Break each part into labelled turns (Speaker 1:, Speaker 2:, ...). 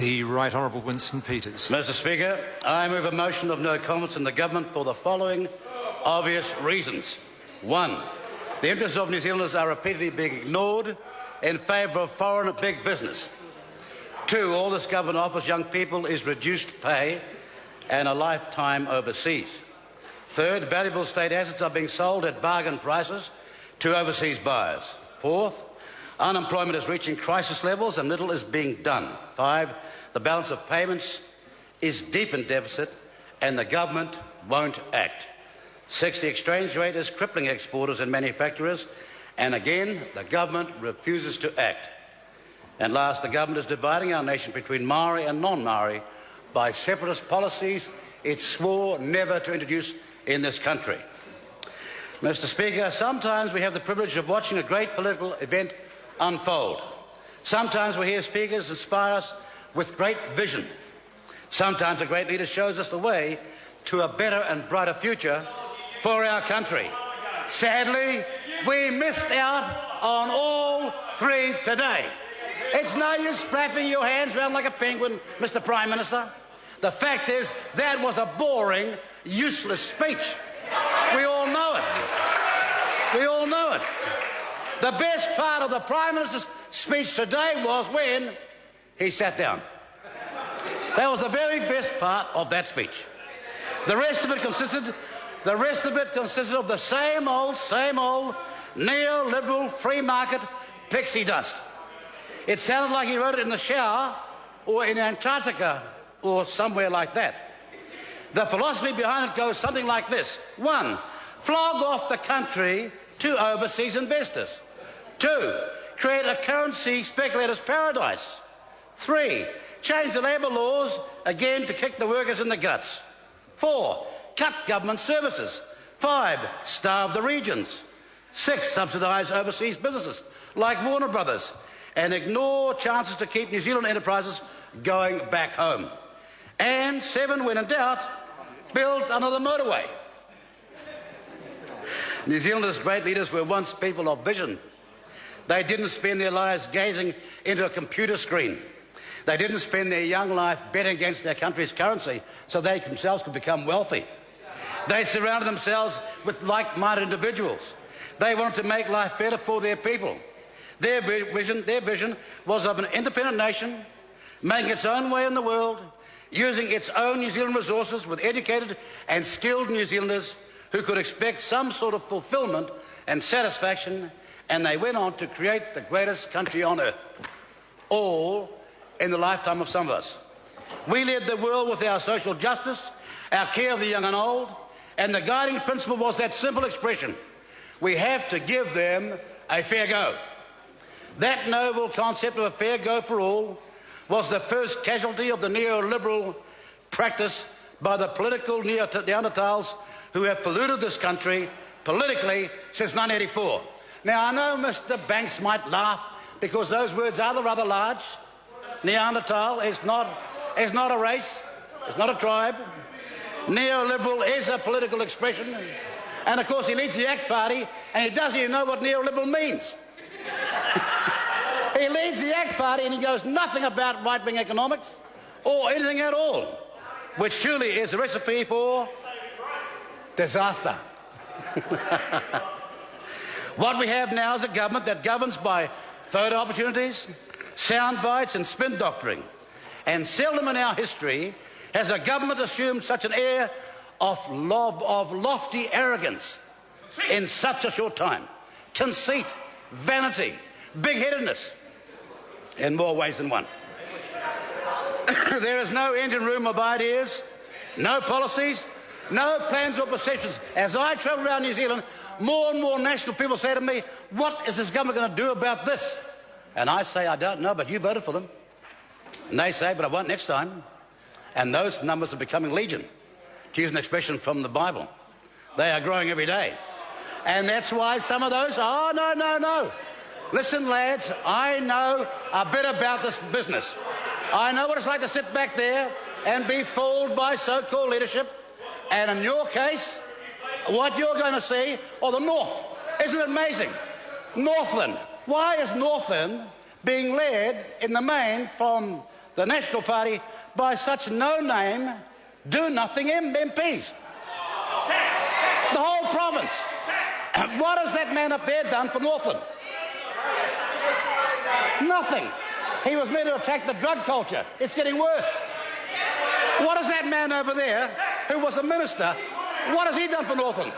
Speaker 1: The Right Honourable Winston Peters.
Speaker 2: Mr. Speaker, I move a motion of no confidence in the government for the following obvious reasons. 1. The interests of New Zealanders are repeatedly being ignored in favour of foreign big business. 2. All this government offers young people is reduced pay and a lifetime overseas. 3rd, valuable state assets are being sold at bargain prices to overseas buyers. 4th, unemployment is reaching crisis levels and little is being done. 5, the balance of payments is deep in deficit and the government won't act. 6, the exchange rate is crippling exporters and manufacturers, and again, the government refuses to act. And last, the government is dividing our nation between Maori and non-Maori by separatist policies it swore never to introduce in this country. Mr. Speaker, sometimes we have the privilege of watching a great political event unfold. Sometimes we hear speakers inspire us with great vision. Sometimes a great leader shows us the way to a better and brighter future for our country. Sadly, we missed out on all three today. It's no use flapping your hands around like a penguin, Mr. Prime Minister. The fact is, that was a boring, useless speech. We all know it. We all know it. The best part of the Prime Minister's speech today was when he sat down. That was the very best part of that speech. The rest of it consisted of the same old neoliberal free market pixie dust. It sounded like he wrote it in the shower or in Antarctica or somewhere like that. The philosophy behind it goes something like this. 1, flog off the country to overseas investors. 2, create a currency speculator's paradise. 3, change the labour laws again to kick the workers in the guts. 4, cut government services. 5, starve the regions. 6, subsidise overseas businesses like Warner Brothers and ignore chances to keep New Zealand enterprises going back home. And 7, when in doubt, build another motorway. New Zealanders' great leaders were once people of vision. They didn't spend their lives gazing into a computer screen. They didn't spend their young life betting against their country's currency so they themselves could become wealthy. They surrounded themselves with like-minded individuals. They wanted to make life better for their people. Their vision was of an independent nation, making its own way in the world, using its own New Zealand resources with educated and skilled New Zealanders who could expect some sort of fulfilment and satisfaction, and they went on to create the greatest country on earth, all in the lifetime of some of us. We led the world with our social justice, our care of the young and old, and the guiding principle was that simple expression: we have to give them a fair go. That noble concept of a fair go for all was the first casualty of the neoliberal practice by the political Neanderthals who have polluted this country politically since 1984. Now, I know Mr. Banks might laugh because those words are rather large. Neanderthal is not a race, it's not a tribe. Neoliberal is a political expression. And, of course, he leads the ACT Party and he doesn't even know what neoliberal means. He leads the ACT Party and he goes nothing about right-wing economics or anything at all, which surely is a recipe for disaster. What we have now is a government that governs by photo opportunities, sound bites and spin doctoring. And seldom in our history has a government assumed such an air of lofty arrogance in such a short time. Conceit, vanity, big-headedness, in more ways than one. There is no engine room of ideas, no policies, no plans or perceptions. As I travel around New Zealand, more and more national people say to me, what is this government going to do about this? And I say, I don't know, but you voted for them. And they say, but I won't next time. And those numbers are becoming legion, to use an expression from the Bible. They are growing every day. And that's why some of those, no. Listen, lads, I know a bit about this business. I know what it's like to sit back there and be fooled by so-called leadership. And in your case, what you're going to see, or the North, isn't it amazing? Northland. Why is Northland being led in the main from the National Party by such no-name, do-nothing MPs. The whole province. What has that man up there done for Northland? Nothing. He was meant to attack the drug culture. It's getting worse. What has that man over there, who was a minister, what has he done for Northland?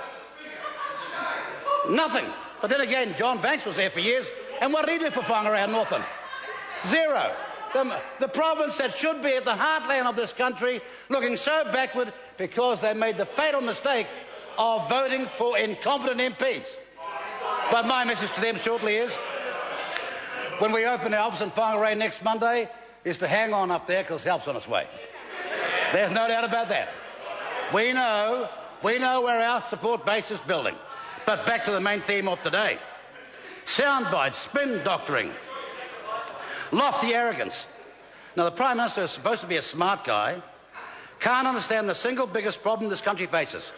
Speaker 2: Nothing. But then again, John Banks was there for years, and what did he do for Whangarei and Northland? Zero. The province that should be at the heartland of this country looking so backward because they made the fatal mistake of voting for incompetent MPs. But my message to them shortly is, when we open our office in Whangarei next Monday, is to hang on up there because help's on its way. There's no doubt about that. We know where our support base is building. But back to the main theme of today. Soundbites, spin doctoring, lofty arrogance. Now, the Prime Minister is supposed to be a smart guy, can't understand the single biggest problem this country faces.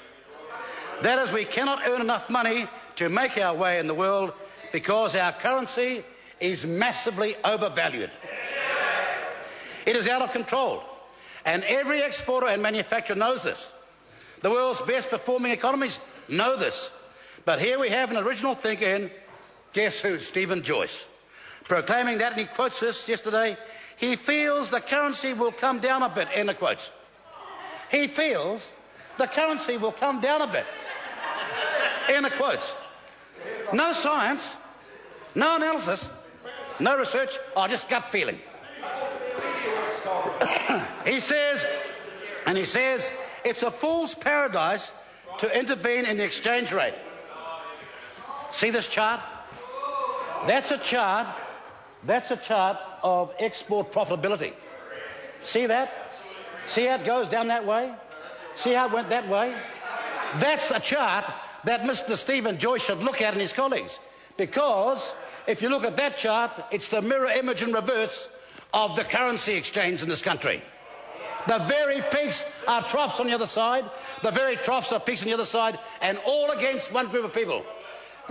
Speaker 2: That is, we cannot earn enough money to make our way in the world because our currency is massively overvalued. It is out of control, and every exporter and manufacturer knows this. The world's best performing economies know this. But here we have an original thinker in, guess who, Stephen Joyce, proclaiming that, and he quotes this yesterday, he feels the currency will come down a bit, end of quotes. He feels the currency will come down a bit, end of quotes. No science, no analysis, no research, just gut feeling. He says it's a fool's paradise to intervene in the exchange rate. See this chart? That's a chart of export profitability. See that? See how it goes down that way? See how it went that way? That's a chart that Mr. Stephen Joyce should look at and his colleagues. Because if you look at that chart, it's the mirror image in reverse of the currency exchange in this country. The very peaks are troughs on the other side, the very troughs are peaks on the other side, and all against one group of people.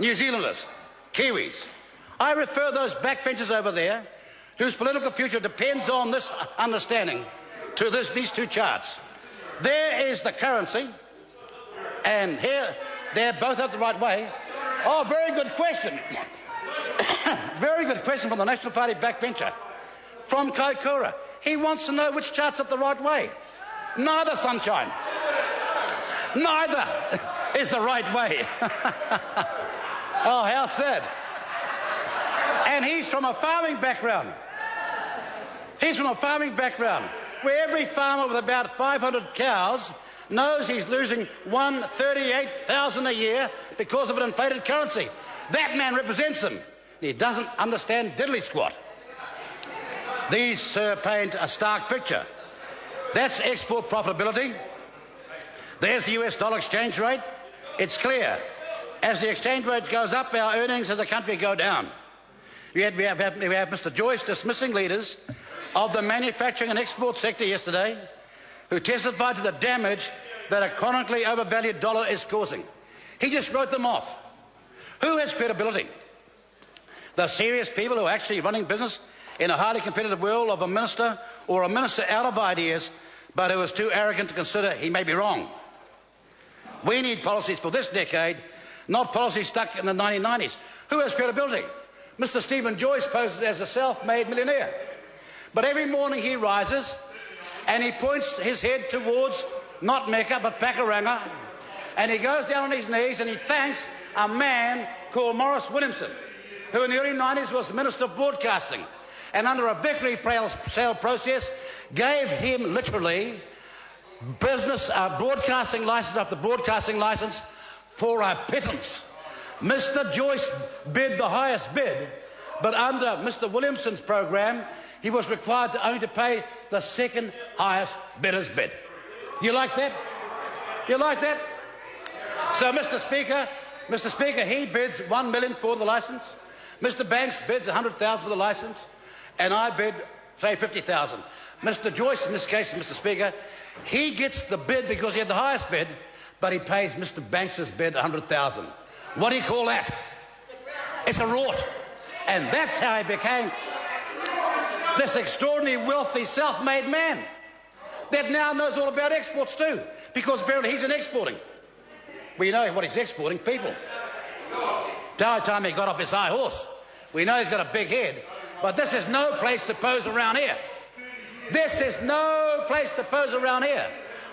Speaker 2: New Zealanders, Kiwis. I refer those backbenchers over there, whose political future depends on this understanding, to these two charts. There is the currency, and here they're both up the right way. Oh, very good question. Very good question from the National Party backbencher. From Kaikoura. He wants to know which chart's up the right way. Neither, sunshine. Neither is the right way. Oh, how sad. And he's from a farming background. He's from a farming background where every farmer with about 500 cows knows he's losing $138,000 a year because of an inflated currency. That man represents them. He doesn't understand diddly squat. These, sir, paint a stark picture. That's export profitability. There's the US dollar exchange rate. It's clear. As the exchange rate goes up, our earnings as a country go down. We have Mr. Joyce dismissing leaders of the manufacturing and export sector yesterday who testified to the damage that a chronically overvalued dollar is causing. He just wrote them off. Who has credibility? The serious people who are actually running business in a highly competitive world of a minister or a minister out of ideas but who is too arrogant to consider he may be wrong. We need policies for this decade, not policies stuck in the 1990s. Who has credibility? Mr. Stephen Joyce poses as a self-made millionaire. But every morning he rises and he points his head towards not Mecca but Pakuranga, and he goes down on his knees and he thanks a man called Maurice Williamson, who in the early 90s was Minister of Broadcasting, and under a victory sale process gave him literally broadcasting license after broadcasting license for a pittance. Mr. Joyce bid the highest bid, but under Mr. Williamson's program, he was required only to pay the second highest bidder's bid. You like that? You like that? So, Mr. Speaker, he bids $1 million for the license. Mr. Banks bids $100,000 for the license, and I bid, say, $50,000. Mr. Joyce, in this case, Mr. Speaker, he gets the bid because he had the highest bid, but he pays Mr. Banks's bid $100,000. What do you call that? It's a rort. And that's how he became... This extraordinary, wealthy, self-made man that now knows all about exports too, because apparently he's in exporting. We know what he's exporting, people. By the time he got off his high horse, we know he's got a big head, but this is no place to pose around here. This is no place to pose around here.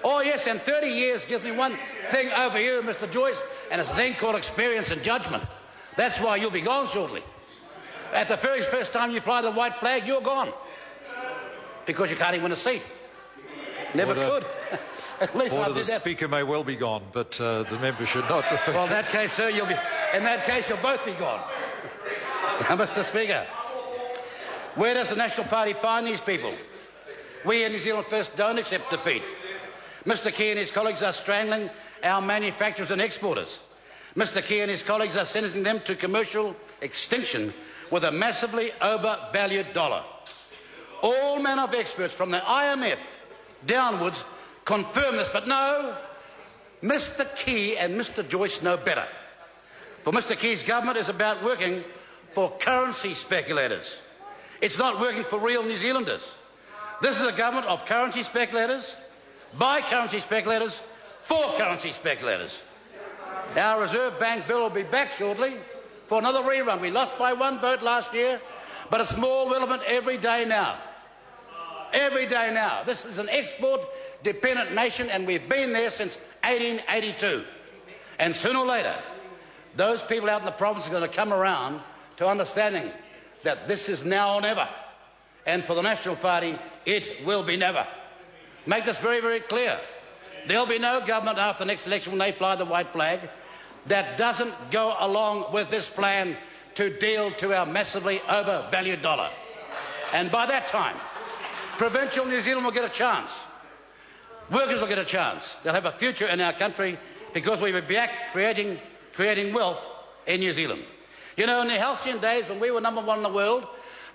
Speaker 2: Oh yes, and 30 years gives me one thing over you, Mr. Joyce, and it's a thing called experience and judgment. That's why you'll be gone shortly. At the very first time you fly the white flag, you're gone. Because you can't even win a seat. Never could. At least I did
Speaker 1: the
Speaker 2: that.
Speaker 1: Speaker may well be gone, but the member should not refer.
Speaker 2: Well, in that case, sir, you'll both be gone. Mr. Speaker, where does the National Party find these people? We in New Zealand First don't accept defeat. Mr. Key and his colleagues are strangling our manufacturers and exporters. Mr. Key and his colleagues are sentencing them to commercial extinction with a massively overvalued dollar. All manner of experts from the IMF downwards confirm this, but no, Mr. Key and Mr. Joyce know better. For Mr. Key's government is about working for currency speculators. It's not working for real New Zealanders. This is a government of currency speculators, by currency speculators, for currency speculators. Our Reserve Bank bill will be back shortly for another rerun. We lost by 1 vote last year, but it's more relevant every day now. Every day now. This is an export-dependent nation, and we've been there since 1882. And sooner or later, those people out in the province are going to come around to understanding that this is now or never. And for the National Party, it will be never. Make this very, very clear. There'll be no government after the next election when they fly the white flag that doesn't go along with this plan to deal to our massively overvalued dollar. And by that time, Provincial New Zealand will get a chance. Workers will get a chance. They'll have a future in our country because we will be back creating wealth in New Zealand. You know, in the halcyon days when we were #1 in the world,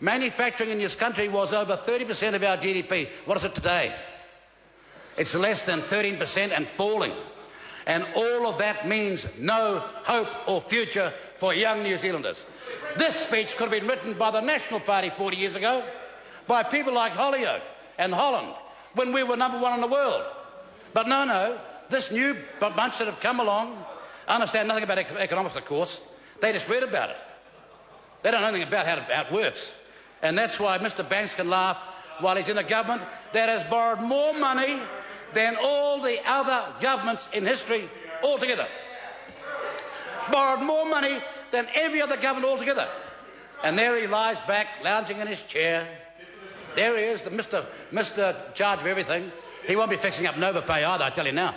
Speaker 2: manufacturing in this country was over 30% of our GDP. What is it today? It's less than 13% and falling. And all of that means no hope or future for young New Zealanders. This speech could have been written by the National Party 40 years ago, by people like Holyoake and Holland, when we were #1 in the world. But no, this new bunch that have come along understand nothing about economics, of course. They just read about it. They don't know anything about how it works. And that's why Mr. Banks can laugh while he's in a government that has borrowed more money than all the other governments in history altogether. Borrowed more money than every other government altogether. And there he lies back, lounging in his chair. There he is, the Mr. Charge of everything. He won't be fixing up Nova Pay either, I tell you now.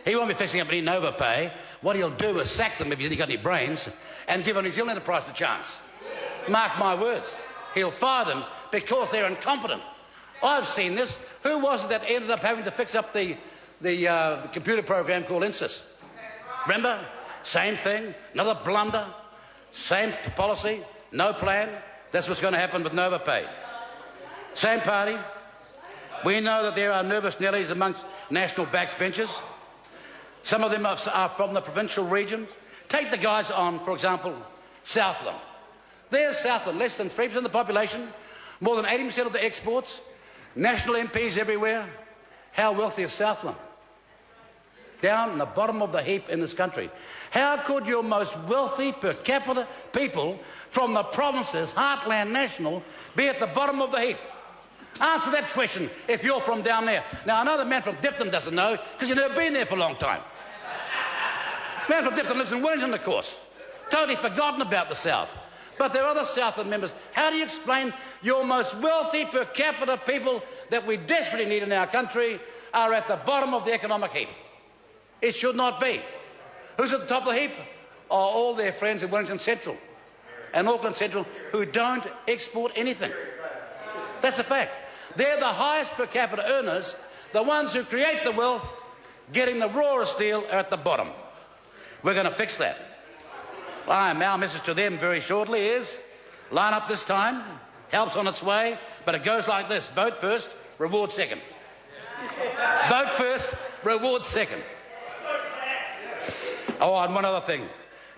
Speaker 2: He won't be fixing up any Nova Pay. What he'll do is sack them if he's got any brains and give a New Zealand enterprise a chance. Mark my words. He'll fire them because they're incompetent. I've seen this. Who was it that ended up having to fix up the computer program called INSYS? Remember? Same thing, another blunder, same policy, no plan. That's what's going to happen with Nova Pay. Same party. We know that there are nervous Nellies amongst national backbenchers. Some of them are from the provincial regions. Take the guys on, for example, Southland. There's Southland, less than 3% of the population, more than 80% of the exports, national MPs everywhere. How wealthy is Southland? Down in the bottom of the heap in this country. How could your most wealthy per capita people from the provinces, Heartland National, be at the bottom of the heap? Answer that question if you're from down there. Now, I know the man from Dipton doesn't know because you've never been there for a long time. The man from Dipton lives in Wellington, of course. Totally forgotten about the South. But there are other Southland members. How do you explain your most wealthy per capita people that we desperately need in our country are at the bottom of the economic heap? It should not be. Who's at the top of the heap? Are all their friends in Wellington Central and Auckland Central who don't export anything. That's a fact. They're the highest per capita earners. The ones who create the wealth, getting the rawest deal, are at the bottom. We're going to fix that. Our message to them very shortly is, line up this time, help's on its way, but it goes like this. Vote first, reward second. Vote first, reward second. Oh, and one other thing.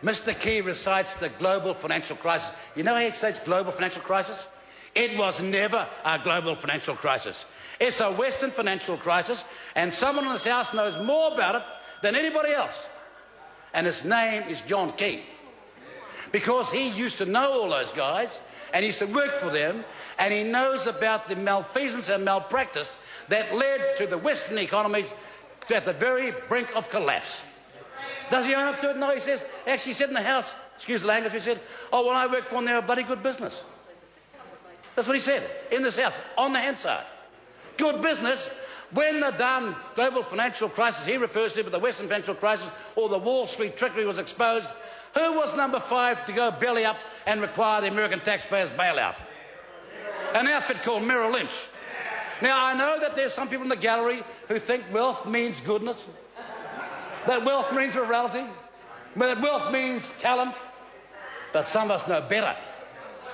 Speaker 2: Mr. Key recites the global financial crisis. You know how he states global financial crisis? It was never a global financial crisis. It's a Western financial crisis, and someone in this House knows more about it than anybody else. And his name is John Key. Because he used to know all those guys, and he used to work for them, and he knows about the malfeasance and malpractice that led to the Western economies at the very brink of collapse. Does he own up to it? No, he says, actually he said in the House, excuse the language, he said, oh, when I work for them, they're a bloody good business. That's what he said in this House, on the Hansard. Good business. When the damn global financial crisis he refers to, but the Western financial crisis or the Wall Street trickery was exposed, who was number 5 to go belly up and require the American taxpayers' bailout? An outfit called Merrill Lynch. Now, I know that there's some people in the gallery who think wealth means goodness, that wealth means morality, that wealth means talent, but some of us know better.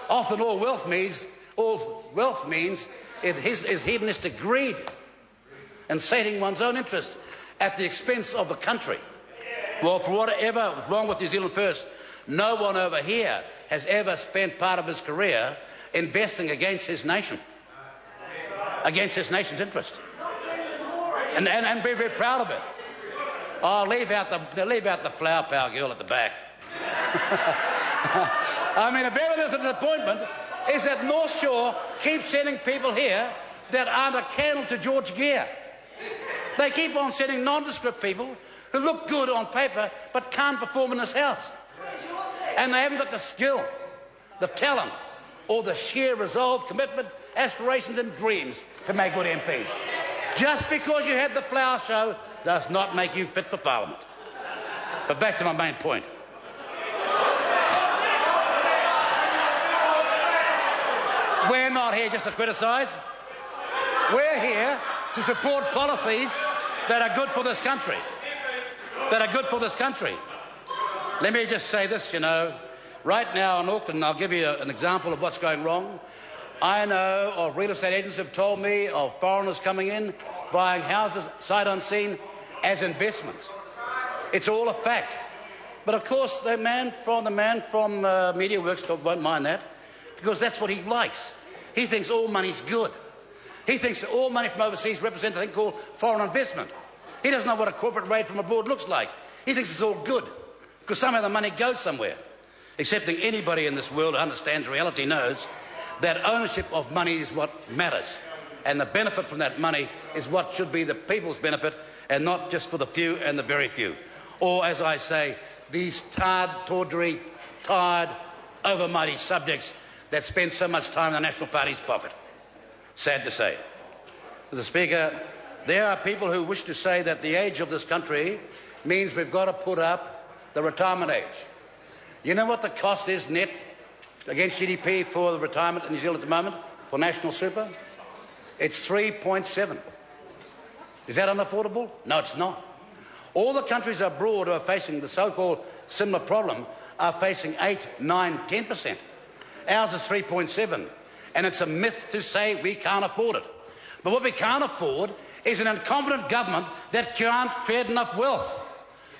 Speaker 2: Often all wealth means is hedonistic greed and sating one's own interest at the expense of the country. Well, for whatever was wrong with New Zealand First, no one over here has ever spent part of his career investing against his nation, against his nation's interest, and be very proud of it. Oh, leave out the flower power girl at the back. I mean, if ever there's a disappointment, is that North Shore keeps sending people here that aren't a candle to George Gear. They keep on sending nondescript people who look good on paper but can't perform in this House. And they haven't got the skill, the talent, or the sheer resolve, commitment, aspirations and dreams to make good MPs. Just because you had the flower show does not make you fit for Parliament. But back to my main point. We're not here just to criticise. We're here to support policies that are good for this country. Let me just say this, right now in Auckland, I'll give you an example of what's going wrong. I know of real estate agents who have told me of foreigners coming in, buying houses sight unseen as investments. It's all a fact. But of course, the man from MediaWorks won't mind that, because that's what he likes. He thinks all money's good. He thinks that all money from overseas represents a thing called foreign investment. He doesn't know what a corporate raid from abroad looks like. He thinks it's all good, because somehow the money goes somewhere. Excepting anybody in this world who understands reality knows that ownership of money is what matters. And the benefit from that money is what should be the people's benefit, and not just for the few and the very few. Or, as I say, these tawdry, tired, overmighty subjects that spend so much time in the National Party's pocket. Sad to say. Mr. Speaker, there are people who wish to say that the age of this country means we've got to put up the retirement age. You know what the cost is net against GDP for the retirement in New Zealand at the moment, for national super? It's 3.7. Is that unaffordable? No, it's not. All the countries abroad who are facing the so-called similar problem are facing 8, 9, 10%. Ours is 3.7, and it's a myth to say we can't afford it. But what we can't afford is an incompetent government that can't create enough wealth.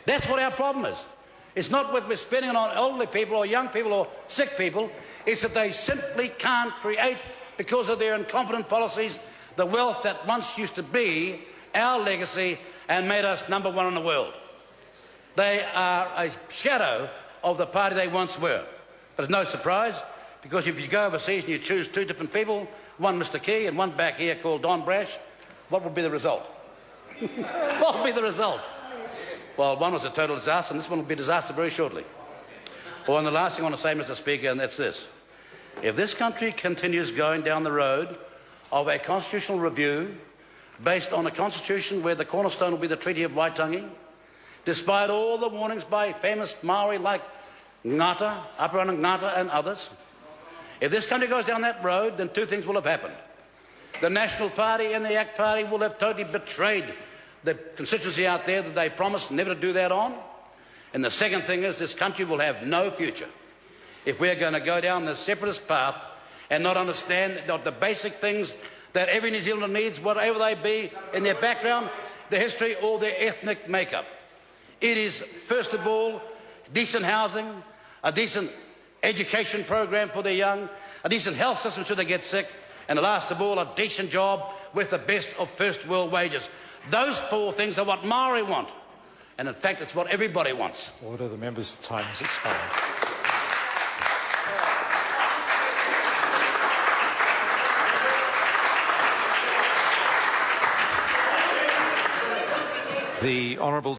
Speaker 2: That's what our problem is. It's not what we're spending on elderly people or young people or sick people. It's that they simply can't create, because of their incompetent policies, the wealth that once used to be our legacy and made us number 1 in the world. They are a shadow of the party they once were. But it's no surprise, because if you go overseas and you choose 2 different people, one Mr. Key and one back here called Don Brash, what would be the result? What would be the result? Well, one was a total disaster, and this one will be a disaster very shortly. Oh, and the last thing I want to say, Mr. Speaker, and that's this. If this country continues going down the road of a constitutional review based on a constitution where the cornerstone will be the Treaty of Waitangi, despite all the warnings by famous Maori like Ngata, Aparana Ngata and others, if this country goes down that road, then 2 things will have happened. The National Party and the ACT Party will have totally betrayed the constituency out there that they promised never to do that on. And the second thing is, this country will have no future if we're going to go down the separatist path and not understand that the basic things that every New Zealander needs, whatever they be in their background, their history or their ethnic makeup. It is, first of all, decent housing, a decent education program for their young, a decent health system should they get sick, and last of all, a decent job with the best of first world wages. Those four things are what Maori want, and in fact it's what everybody wants.
Speaker 1: Order. The member's time has expired. The Honourable